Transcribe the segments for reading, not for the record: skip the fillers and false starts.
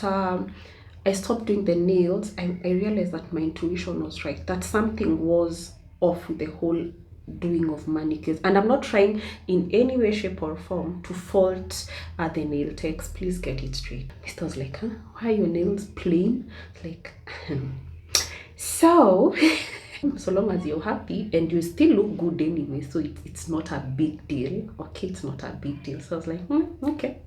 after I stopped doing the nails, I realized that my intuition was right, that something was off with the whole doing of manicures. And I'm not trying in any way, shape or form to fault the nail techs. Please get it straight. Mr. was like, huh? Why are your nails plain? Like, so so long as you're happy and you still look good anyway, so it's not a big deal. Okay, it's not a big deal. So I was like, okay.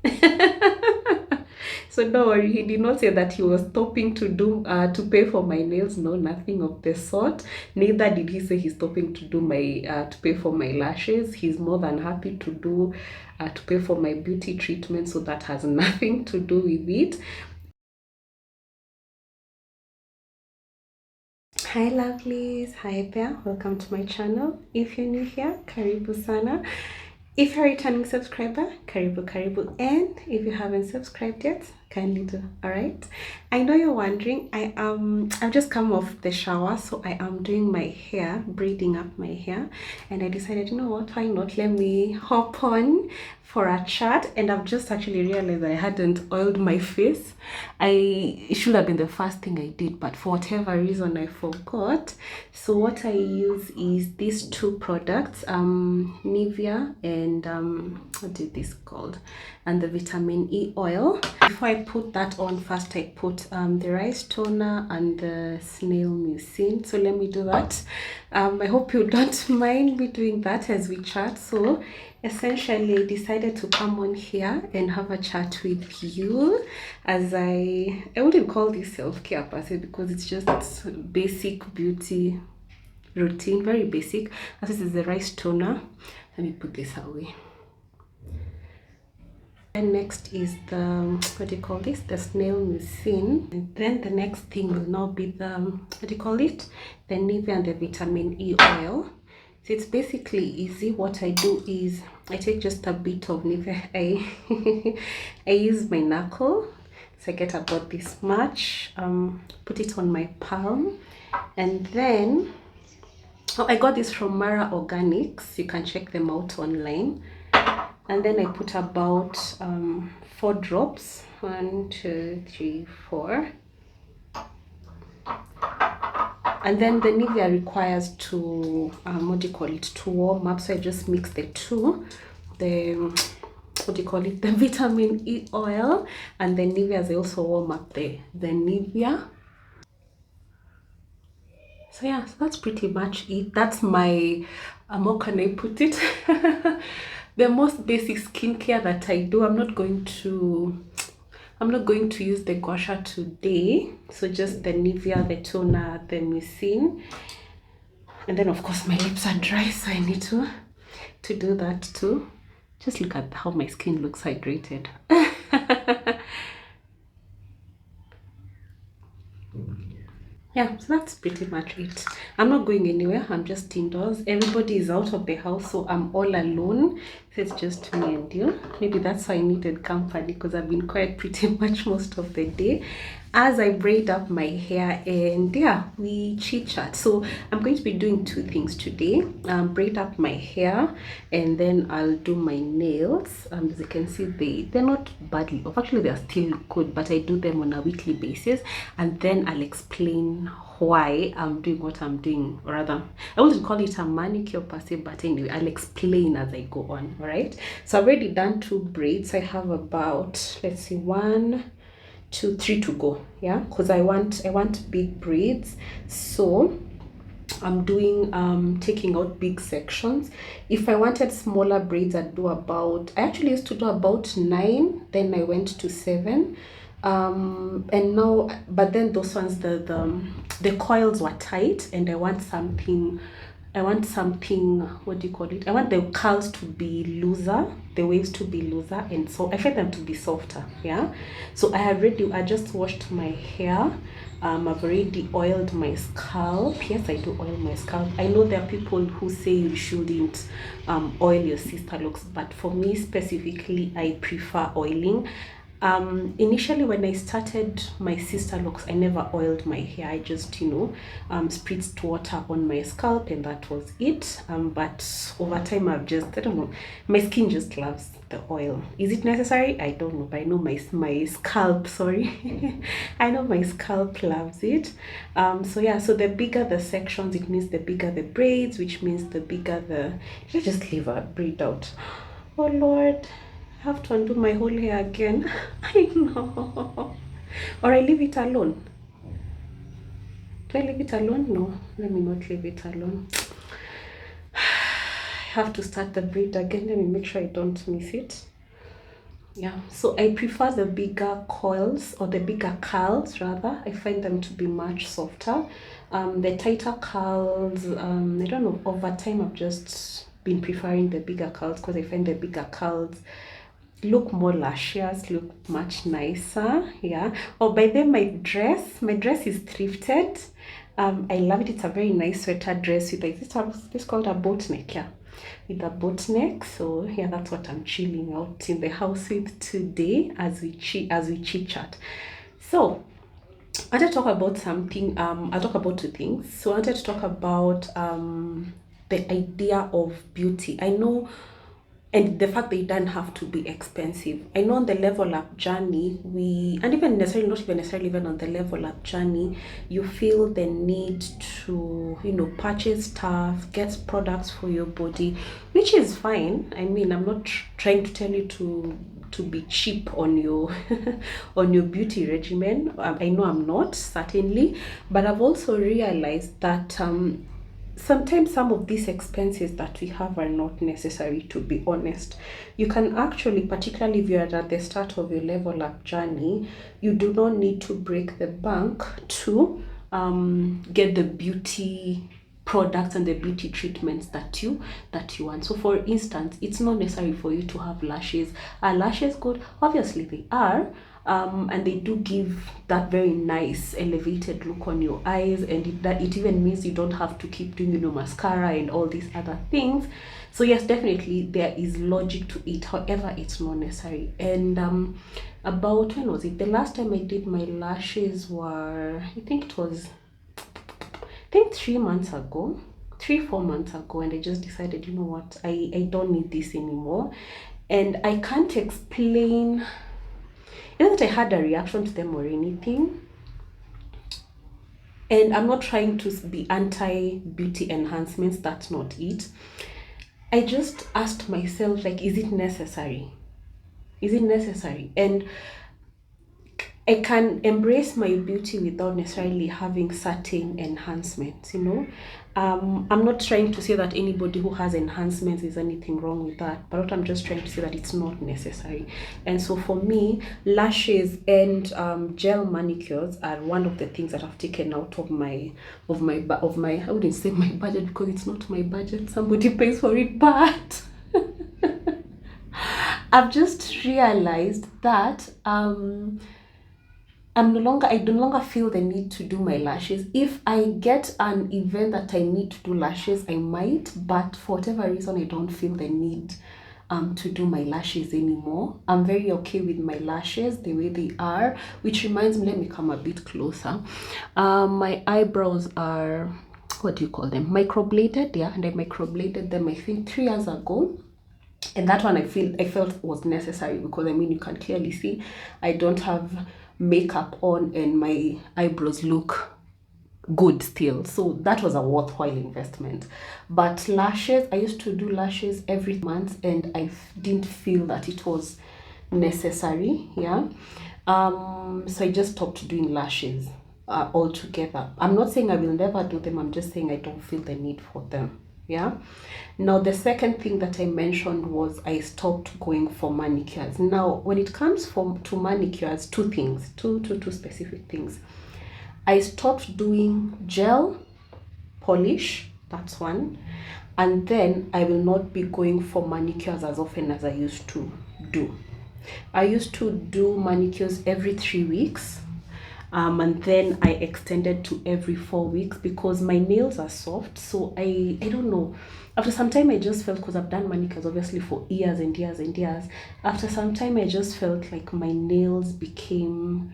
So no worry, he did not say that he was stopping to do to pay for my nails. No, nothing of the sort. Neither did he say he's stopping to do my to pay for my lashes. He's more than happy to do to pay for my beauty treatment, so that has nothing to do with it. Hi lovelies, hi there, welcome to my channel. If you're new here, karibu sana. If you're a returning subscriber, karibu, and if you haven't subscribed yet, kindly do. All right, I know you're wondering, I've just come off the shower, so I am doing my hair, braiding up my hair, and I decided, you know what, why not, let me hop on for a chat. And I've just actually realized I hadn't oiled my face. It should have been the first thing I did, but for whatever reason I forgot. So what I use is these two products, Nivea and what is this called, and the vitamin E oil. Before I put that on, first I put the rice toner and the snail mucin. So let me do that. I hope you don't mind me doing that as we chat. So essentially I decided to come on here and have a chat with you, as I wouldn't call this self-care per se, because it's just basic beauty routine, very basic. As this is the rice toner, let me put this away. And next is the, what do you call this, the snail mucin. And then the next thing will now be the, what do you call it, the Nivea and the vitamin E oil. So it's basically easy. What I do is I take just a bit of Nivea. I use my knuckle, so I get about this much, put it on my palm, and then I got this from Mara Organics, you can check them out online. And then I put about 4 drops, 1, 2, 3, 4. And then the Nivea requires to what do you call it, to warm up, so I just mix the two, the what do you call it, the vitamin E oil and the Nivea, as I also warm up the Nivea. So yeah, so that's pretty much it. That's my how can I put it, the most basic skincare that I do. I'm not going to use the gua sha today, so just the Nivea, the toner, the mucin, and then of course my lips are dry, so I need to do that too. Just look at how my skin looks hydrated. Yeah, so that's pretty much it. I'm not going anywhere. I'm just indoors. Everybody is out of the house, so I'm all alone. So it's just me and you. Maybe that's why I needed company, because I've been quiet pretty much most of the day as I braid up my hair, and yeah, we chit chat. So I'm going to be doing 2 things today: braid up my hair, and then I'll do my nails. As you can see, they're not badly off. Actually, they're still good, but I do them on a weekly basis, and then I'll explain why I'm doing what I'm doing. Or rather, I wouldn't call it a manicure per se, but anyway, I'll explain as I go on. All right, so I've already done 2 braids. I have about, let's see, 1, 2, 3 to go. Yeah, because I want big braids, so I'm doing taking out big sections. If I wanted smaller braids, I'd do about, I actually used to do about 9, then I went to 7, and now, but then those ones, the coils were tight, and I want something, what do you call it, I want the curls to be looser, the waves to be looser, and so I find them to be softer. Yeah, so I just washed my hair. I've already oiled my scalp. Yes, I do oil my scalp. I know there are people who say you shouldn't oil your sister locks, but for me specifically, I prefer oiling. Initially when I started my sister locks, I never oiled my hair. I just, spritzed water on my scalp and that was it. But over time I've just, I don't know, my skin just loves the oil. Is it necessary? I don't know, but I know my scalp, sorry. I know my scalp loves it. So yeah, so the bigger the sections, it means the bigger the braids, which means the bigger the, let's just leave a braid out. Oh Lord, I have to undo my whole hair again. I know. Or I leave it alone. Do I leave it alone? No, let me not leave it alone. I have to start the braid again. Let me make sure I don't miss it. Yeah, so I prefer the bigger coils, or the bigger curls rather. I find them to be much softer. The tighter curls, I don't know, over time I've just been preferring the bigger curls because I find the bigger curls look more luscious, look much nicer. Yeah. Oh, by then my dress is thrifted. I love it. It's a very nice sweater dress with like this called a boat neck. Yeah, with a boat neck. So yeah, that's what I'm chilling out in the house with today as we chit chat. So I wanted to talk about something. I'll talk about two things. So I wanted to talk about the idea of beauty. I know, and the fact that it doesn't have to be expensive. I know on the level up journey, and even necessarily, not even necessarily even on the level up journey, you feel the need to, purchase stuff, get products for your body, which is fine. I mean, I'm not trying to tell you to be cheap on your on your beauty regimen. I know I'm not, certainly, but I've also realized that sometimes some of these expenses that we have are not necessary, to be honest. You can actually, particularly if you're at the start of your level up journey, you do not need to break the bank to get the beauty products and the beauty treatments that you want. So for instance, it's not necessary for you to have lashes. Are lashes good? Obviously they are. And they do give that very nice elevated look on your eyes, and it even means you don't have to keep doing mascara and all these other things. So yes, definitely there is logic to it. However, it's not necessary. And about, when was it, the last time I did my lashes were, I think 3 months ago, 4 months ago, and I just decided, you know what, I don't need this anymore. And I can't explain, not that I had a reaction to them or anything, and I'm not trying to be anti-beauty enhancements, that's not it. I just asked myself, like, is it necessary? Is it necessary? And I can embrace my beauty without necessarily having certain enhancements, I'm not trying to say that anybody who has enhancements is anything wrong with that, but what I'm just trying to say that it's not necessary. And so for me, lashes and gel manicures are one of the things that I've taken out of my I wouldn't say my budget because it's not my budget, somebody pays for it, but I've just realized that I no longer feel the need to do my lashes. If I get an event that I need to do lashes, I might, but for whatever reason, I don't feel the need to do my lashes anymore. I'm very okay with my lashes the way they are, which reminds me, let me come a bit closer. My eyebrows are, what do you call them? Microbladed, yeah, and I microbladed them, I think 3 years ago. And that one I felt was necessary because, I mean, you can clearly see I don't have makeup on and my eyebrows look good still. So that was a worthwhile investment. But lashes, I used to do lashes every month and I didn't feel that it was necessary. Yeah. So I just stopped doing lashes altogether. I'm not saying I will never do them. I'm just saying I don't feel the need for them. Yeah. Now the second thing that I mentioned was I stopped going for manicures. Now when it comes to manicures, two specific things. I stopped doing gel polish, that's one, and then I will not be going for manicures as often as I used to do. I used to do manicures every 3 weeks. and then I extended to every 4 weeks because my nails are soft. So I don't know, after some time I just felt, because I've done manicures obviously for years and years and years, after some time I just felt like my nails became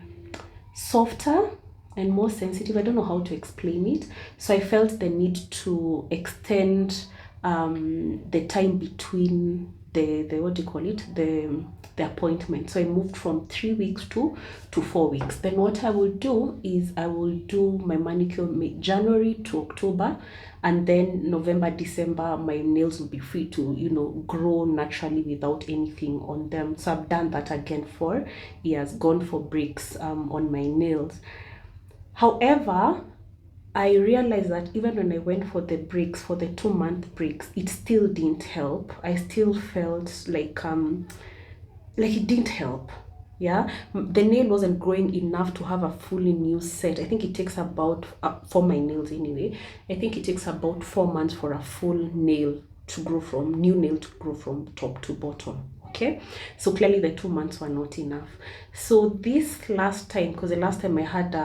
softer and more sensitive. I don't know how to explain it. So I felt the need to extend the time between the what do you call it, the appointment. So I moved from 3 weeks to 4 weeks. Then what I will do is I will do my manicure January to October, and then November, December, my nails will be free to, you know, grow naturally without anything on them. So I've done that again for years, gone for breaks on my nails. However, I realized that even when I went for the breaks, for the 2 month breaks, it still didn't help. I still felt like it didn't help. Yeah, the nail wasn't growing enough to have a fully new set. I think it takes about for my nails anyway, I think it takes about 4 months for a full nail to grow, from new nail to grow from top to bottom. Okay, so clearly the 2 months were not enough. So this last time, because the last time I had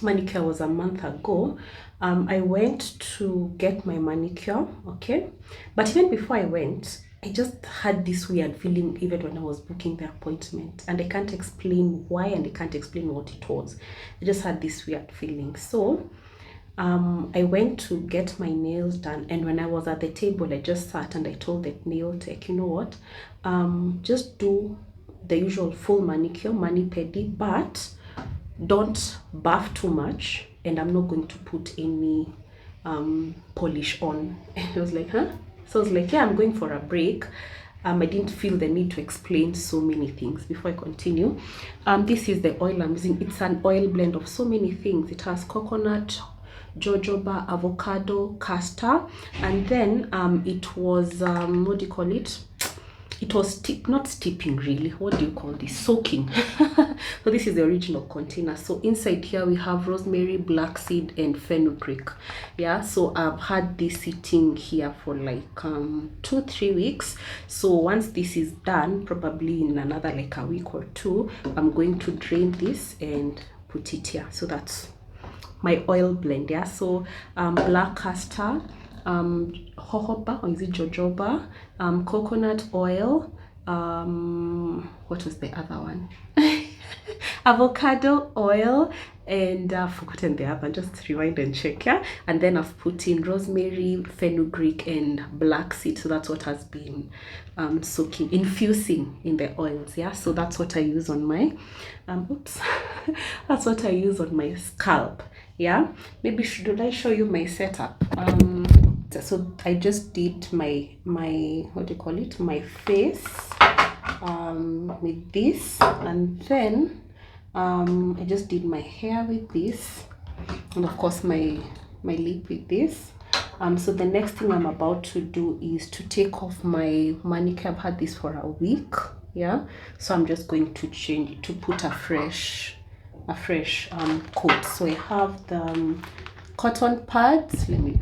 manicure was a month ago, I went to get my manicure. Okay, but even before I went, I just had this weird feeling even when I was booking the appointment, and I can't explain why, and I can't explain what it was. I just had this weird feeling. So I went to get my nails done, and when I was at the table, I just sat and I told the nail tech, you know what, just do the usual full manicure, mani pedi, but don't buff too much, and I'm not going to put any polish on. And I was like, huh? So I was like, yeah, I'm going for a break. I didn't feel the need to explain so many things. Before I continue, this is the oil I'm using. It's an oil blend of so many things. It has coconut, jojoba, avocado, castor, and then it was what do you call it, it was not steeping really, what do you call this, soaking. So this is the original container. So inside here we have rosemary, black seed, and fenugreek. Yeah, so I've had this sitting here for like 2-3 weeks. So once this is done, probably in another like a week or two, I'm going to drain this and put it here. So that's my oil blend. Yeah, so black castor, jojoba, or is it jojoba, coconut oil, what was the other one? Avocado oil, and I've forgotten the other. Just rewind and check. Yeah, and then I've put in rosemary, fenugreek, and black seed. So that's what has been soaking, infusing in the oils. Yeah, so that's what I use on my oops that's what I use on my scalp. Yeah, maybe should I show you my setup? So I just did my what do you call it, my face with this, and then I just did my hair with this, and of course my lip with this. So the next thing I'm about to do is to take off my manicure. I've had this for a week. Yeah, so I'm just going to change it, to put a fresh coat. So I have the cotton pads. Let me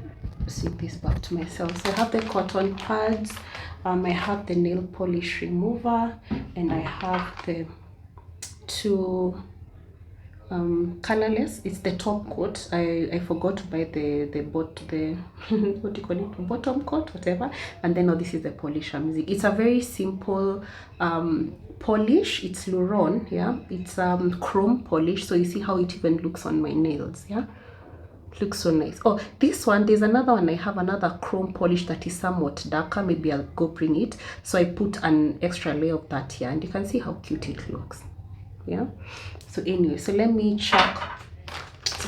sit this back to myself. So I have the cotton pads, I have the nail polish remover, and I have the two colorless. It's the top coat. I forgot to buy the what do you call it, bottom coat, whatever. And then this is the polish I'm using. It's a very simple polish. It's Luron. Yeah, it's chrome polish. So you see how it even looks on my nails. Yeah, it looks so nice. Oh, this one, there's another one. I have another chrome polish that is somewhat darker. Maybe I'll go bring it. So I put an extra layer of that here, and you can see how cute it looks. Yeah, so anyway, so let me check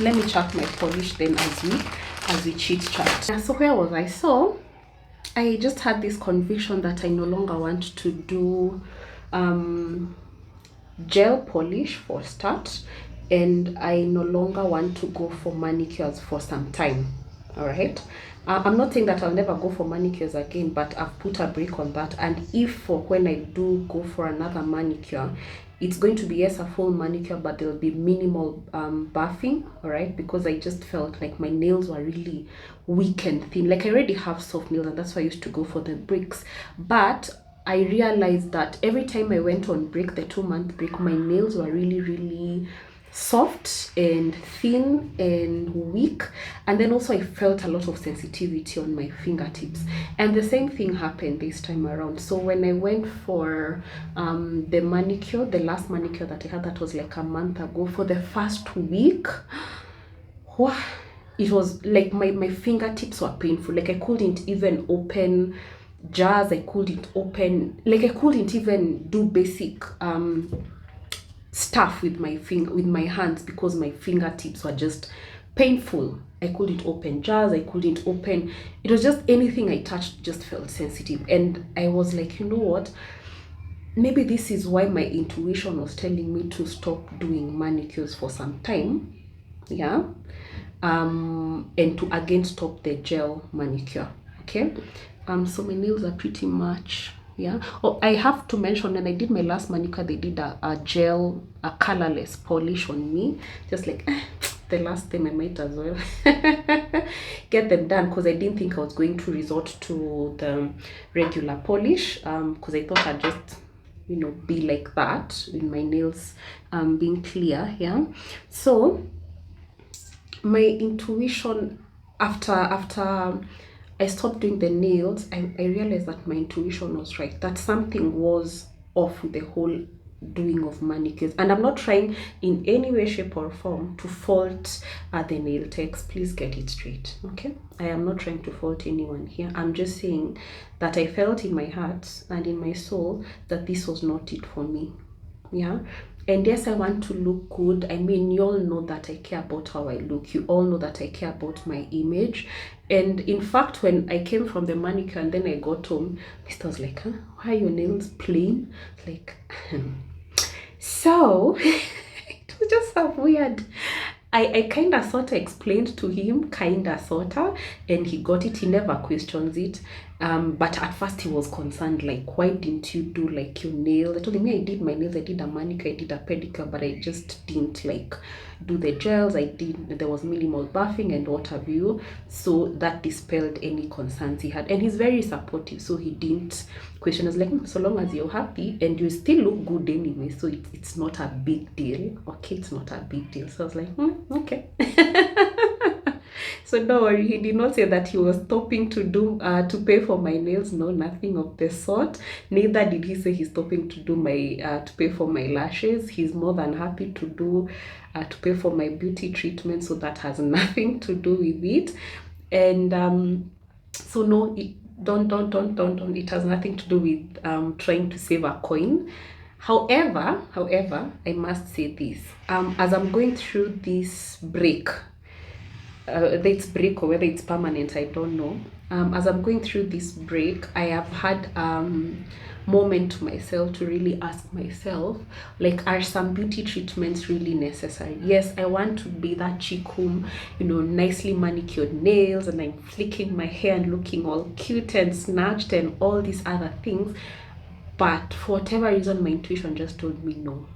my polish then as we chit chat. Yeah, so where was I? So I just had this conviction that I no longer want to do gel polish for start, and I no longer want to go for manicures for some time. All right, I'm not saying that I'll never go for manicures again, but I've put a break on that. And if for when I do go for another manicure, it's going to be, yes, a full manicure, but there'll be minimal buffing. All right, because I just felt like my nails were really weak and thin. Like I already have soft nails, and that's why I used to go for the breaks. But I realized that every time I went on break, the 2-month break, my nails were really soft and thin and weak, and then also I felt a lot of sensitivity on my fingertips, and the same thing happened this time around. So when I went for the manicure, the last manicure that I had, that was like a month ago, for the first week, wow, it was like my fingertips were painful. Like I couldn't even open jars, I couldn't open, like I couldn't even do basic stuff with my hands, because my fingertips were just painful. I couldn't open jars, I couldn't open, it was just anything I touched just felt sensitive. And I was like, you know what, maybe this is why my intuition was telling me to stop doing manicures for some time. Yeah. And to again stop the gel manicure. Okay. So my nails are pretty much, yeah. Oh, I have to mention, when I did my last manicure, they did a gel, a colorless polish on me, just like the last time I might as well get them done, because I didn't think I was going to resort to the regular polish, because I thought I'd just, you know, be like that with my nails being clear. Yeah. So my intuition, after I stopped doing the nails, I realized that my intuition was right, that something was off with the whole doing of manicures. And I'm not trying in any way, shape or form to fault the nail techs, please get it straight. Okay, I am not trying to fault anyone here. I'm just saying that I felt in my heart and in my soul that this was not it for me. Yeah. And yes, I want to look good. I mean, you all know that I care about how I look. You all know that I care about my image. And in fact, when I came from the manicure and then I got home, Mr. was like, huh? Why are your nails plain? Like, so it was just so weird. I kind of sort of explained to him, kind of sort of, and he got it. He never questions it. But at first he was concerned, like, why didn't you do like your nails? I told him, yeah, I did my nails, I did a manicure, I did a pedicure, but I just didn't like do the gels. There was minimal buffing and what have you. So that dispelled any concerns he had. And he's very supportive, so he didn't question us, like, so long as you're happy and you still look good anyway, so it's not a big deal. Okay, it's not a big deal. So I was like, okay. So don't worry, he did not say that he was stopping to do to pay for my nails. No, nothing of the sort. Neither did he say he's stopping to do my to pay for my lashes. He's more than happy to do to pay for my beauty treatment, so that has nothing to do with it. And so no, don't. It has nothing to do with trying to save a coin. However, I must say this. As I'm going through this break, whether it's break or whether it's permanent, I don't know. As I'm going through this break, I have had moment to myself to really ask myself, like, are some beauty treatments really necessary? Yes, I want to be that chick whom, you know, nicely manicured nails and I'm flicking my hair and looking all cute and snatched and all these other things. But for whatever reason, my intuition just told me no.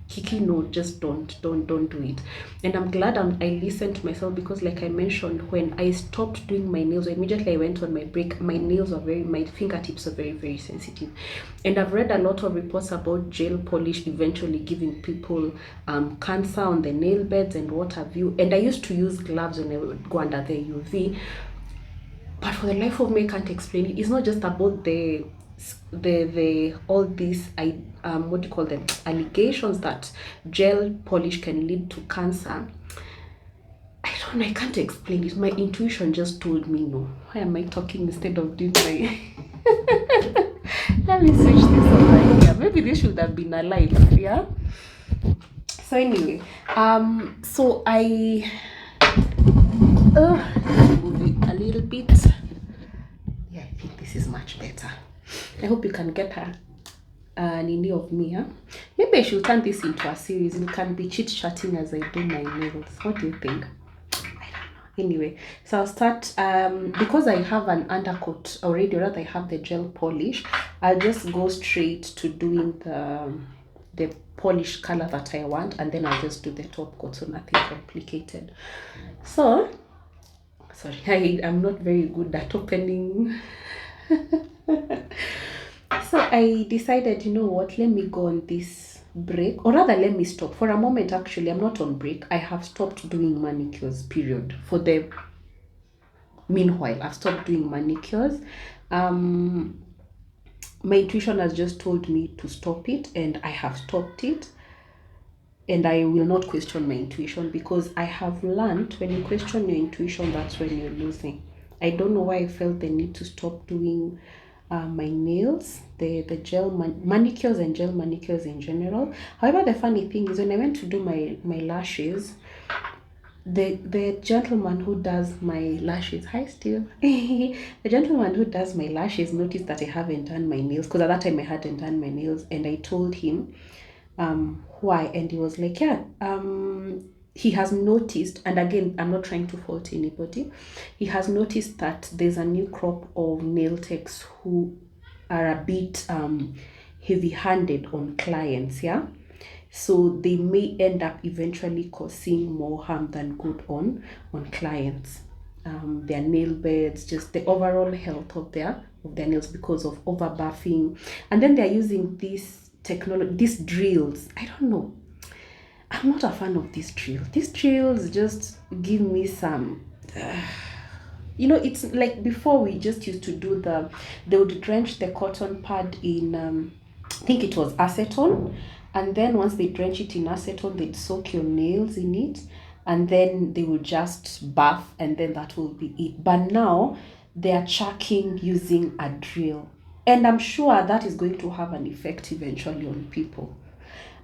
Kiki, no, just don't do it. And I'm glad I listened to myself, because like I mentioned, when I stopped doing my nails, immediately I went on my break, my fingertips are very, very sensitive. And I've read a lot of reports about gel polish eventually giving people cancer on the nail beds and what have you. And I used to use gloves when I would go under the UV. But for the life of me, I can't explain it. It's not just about the all these what do you call them, allegations that gel polish can lead to cancer. I don't know, I can't explain it. My intuition just told me no. Why am I talking instead of doing my let me switch this over here. Maybe this should have been a live. Yeah. So anyway, so I move it a little bit. Yeah, I think this is much better. I hope you can get an idea of me. Huh? Maybe I should turn this into a series. We can be chit-chatting as I do my nails. What do you think? I don't know. Anyway, so I'll start, because I have an undercoat already, or rather I have the gel polish, I'll just go straight to doing the polish color that I want, and then I'll just do the top coat, so nothing complicated. So, sorry, I'm not very good at opening. So I decided, you know what, let me go on this break, or rather let me stop for a moment. Actually, I'm not on break. I have stopped doing manicures, period. For the meanwhile, I've stopped doing manicures. My intuition has just told me to stop it, and I have stopped it. And I will not question my intuition, because I have learned when you question your intuition, that's when you're losing. I don't know why I felt the need to stop doing my nails, the gel manicures and gel manicures in general. However, the funny thing is, when I went to do my lashes, the gentleman who does my lashes, hi Steve, the gentleman who does my lashes noticed that I haven't done my nails, because at that time I hadn't done my nails, and I told him why, and he was like, yeah, he has noticed, and again, I'm not trying to fault anybody, he has noticed that there's a new crop of nail techs who are a bit heavy-handed on clients, yeah, so they may end up eventually causing more harm than good on clients. Their nail beds, just the overall health of their nails, because of over buffing, and then they're using this technology, these drills. I don't know, I'm not a fan of these drills. These drills just give me some it's like before we just used to do they would drench the cotton pad in I think it was acetone, and then once they drench it in acetone, they'd soak your nails in it, and then they would just buff, and then that will be it. But now they are chucking using a drill, and I'm sure that is going to have an effect eventually on people.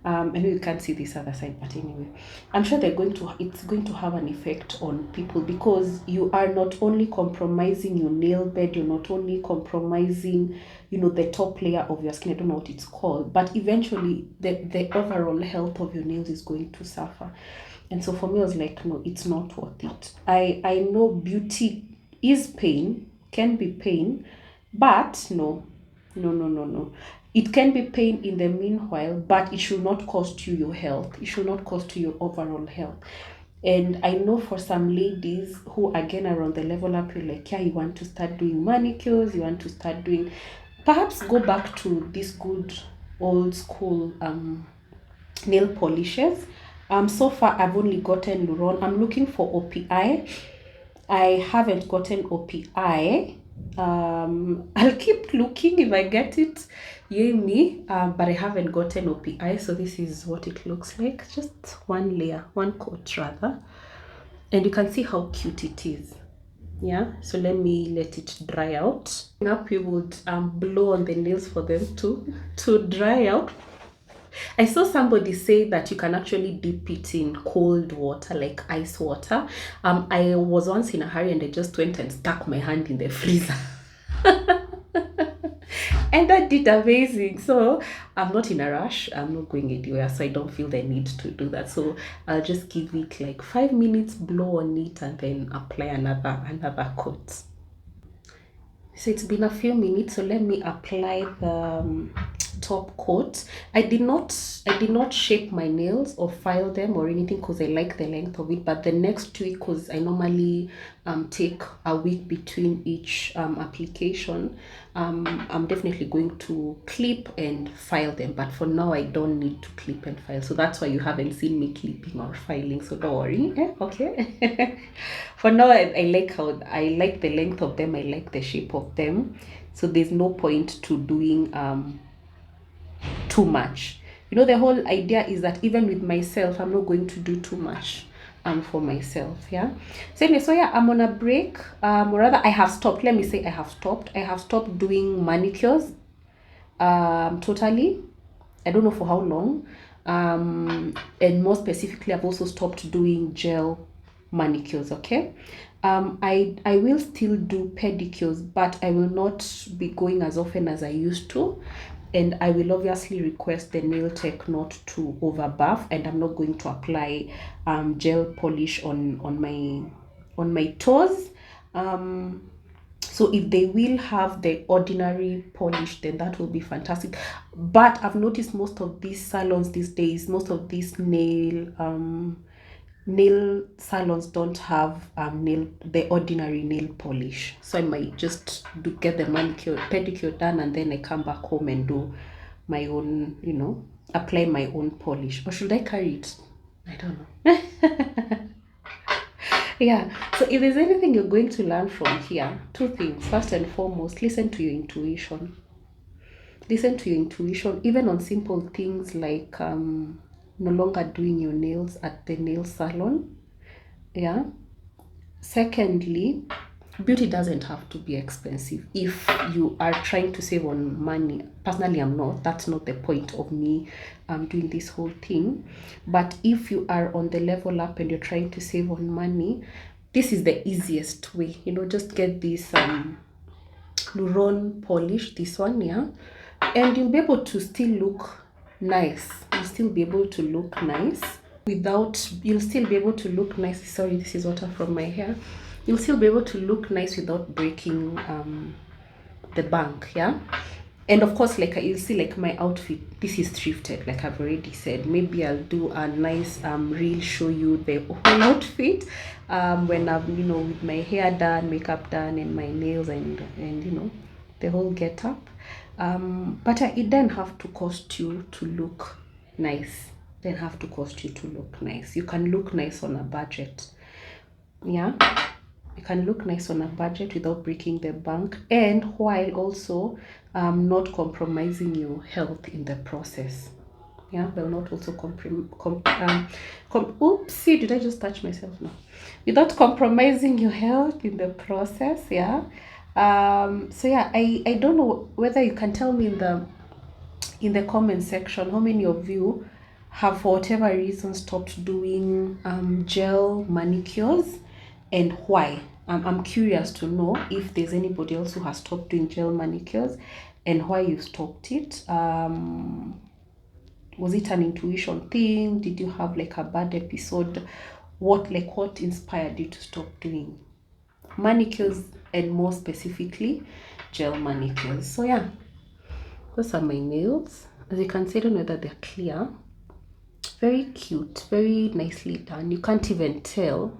I know you can't see this other side, but anyway, I'm sure it's going to have an effect on people, because you are not only compromising your nail bed, you're not only compromising, the top layer of your skin, I don't know what it's called, but eventually the overall health of your nails is going to suffer. And so for me, I was like, no, it's not worth it. I know beauty is pain, can be pain, but no. It can be pain in the meanwhile, but it should not cost you your health. It should not cost you your overall health. And I know for some ladies who, again, are on the level up, you're like, yeah, you want to start doing manicures, you want to start doing, perhaps go back to this good old school nail polishes. So far, I've only gotten Luron. I'm looking for OPI. I haven't gotten OPI. I'll keep looking if I get it, yay me, but I haven't gotten OPI, so this is what it looks like. Just one layer, one coat rather, and you can see how cute it is. Yeah, so let it dry out. Now we would blow on the nails for them to dry out. I saw somebody say that you can actually dip it in cold water, like ice water. I was once in a hurry, and I just went and stuck my hand in the freezer. And that did amazing. So I'm not in a rush. I'm not going anywhere, so I don't feel the need to do that. So I'll just give it like 5 minutes, blow on it, and then apply another coat. So it's been a few minutes, so let me apply the top coat. I did not shape my nails or file them or anything, because I like the length of it. But the next week, because I normally take a week between each application, I'm definitely going to clip and file them. But for now, I don't need to clip and file, so that's why you haven't seen me clipping or filing, so don't worry. Okay. For now, I like the length of them, I like the shape of them, so there's no point to doing too much. The whole idea is that even with myself, I'm not going to do too much for myself. Yeah. So anyway, yeah, I'm on a break, or rather I have stopped. Let me say I have stopped doing manicures totally. I don't know for how long. And more specifically, I've also stopped doing gel manicures. Okay. I will still do pedicures, but I will not be going as often as I used to, and I will obviously request the nail tech not to over buff, and I'm not going to apply gel polish on my toes. So if they will have the ordinary polish, then that will be fantastic. But I've noticed most of these salons these days, most of these nail salons don't have the ordinary nail polish, so I might just get the manicure pedicure done, and then I come back home and do my own apply my own polish, or should I carry it? I don't know. Yeah, so if there's anything you're going to learn from here, two things. First and foremost, listen to your intuition. Listen to your intuition, even on simple things like no longer doing your nails at the nail salon. Yeah. Secondly, beauty doesn't have to be expensive. If you are trying to save on money, personally I'm not, that's not the point of me doing this whole thing. But if you are on the level up and you're trying to save on money, this is the easiest way. Just get this Luron polish, this one, yeah, and you'll be able to still look nice. You'll still be able to look nice you'll still be able to look nice. Sorry, this is water from my hair. You'll still be able to look nice without breaking the bank, yeah. And of course, like you'll see, like my outfit, this is thrifted, like I've already said. Maybe I'll do a nice reel, show you the whole outfit when I'm with my hair done, makeup done, and my nails and the whole get up. But it doesn't have to cost you to look nice. It doesn't have to cost you to look nice. You can look nice on a budget. Yeah, you can look nice on a budget without breaking the bank, and while also not compromising your health in the process. Yeah, will not also oopsie, did I just touch myself now? Without compromising your health in the process. Yeah. So yeah, I don't know whether you can tell me in the comment section how many of you have, for whatever reason, stopped doing gel manicures, and why. I'm curious to know if there's anybody else who has stopped doing gel manicures and why you stopped it. Was it an intuition thing? Did you have like a bad episode? What inspired you to stop doing manicures, and more specifically gel manicures? So yeah, those are my nails. As you can see, I don't know whether they're clear. Very cute, very nicely done. You can't even tell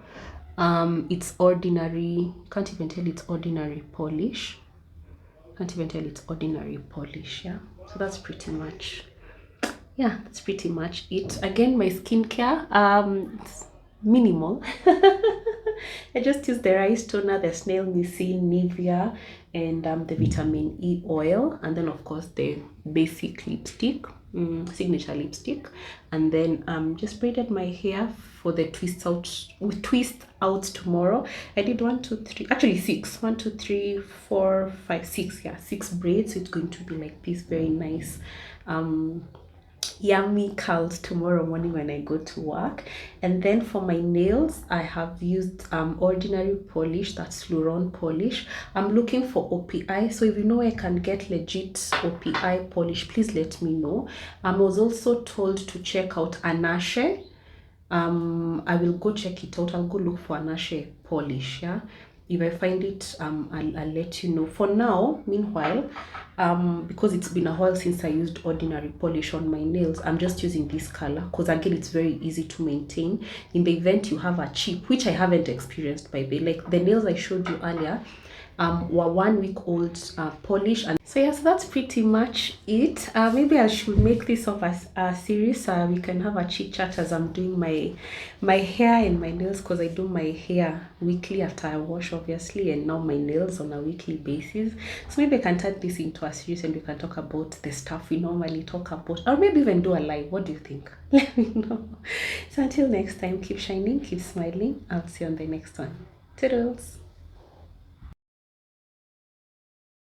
it's ordinary. Can't even tell it's ordinary polish. Can't even tell it's ordinary polish. Yeah, so that's pretty much it. Again, my skincare it's minimal. I just use the rice toner, the snail missing Nivea, and the vitamin E oil, and then of course the basic lipstick, signature lipstick, and then just braided my hair for the twist outs tomorrow. I did 1 2 3, actually 6, 1 2 3 4 5 6, yeah, 6 braids. So it's going to be like this very nice yummy curls tomorrow morning when I go to work. And then for my nails, I have used ordinary polish, that's Luron polish. I'm looking for OPI, so if you know I can get legit OPI polish, please let me know. I was also told to check out Anashe. I will go check it out. I'll go look for Anashe polish. Yeah, if I find it, I'll let you know. For now, meanwhile, because it's been a while since I used ordinary polish on my nails, I'm just using this color because again, it's very easy to maintain. In the event you have a chip, which I haven't experienced by the way, like the nails I showed you earlier, were 1 week old polish. And so yes, that's pretty much it. Maybe I should make this of a series. We can have a chit chat as I'm doing my hair and my nails, because I do my hair weekly after I wash, obviously, and now my nails on a weekly basis. So maybe I can turn this into a series and we can talk about the stuff we normally talk about, or maybe even do a live. What do you think? Let me know. So until next time, keep shining, keep smiling. I'll see you on the next one. Toodles.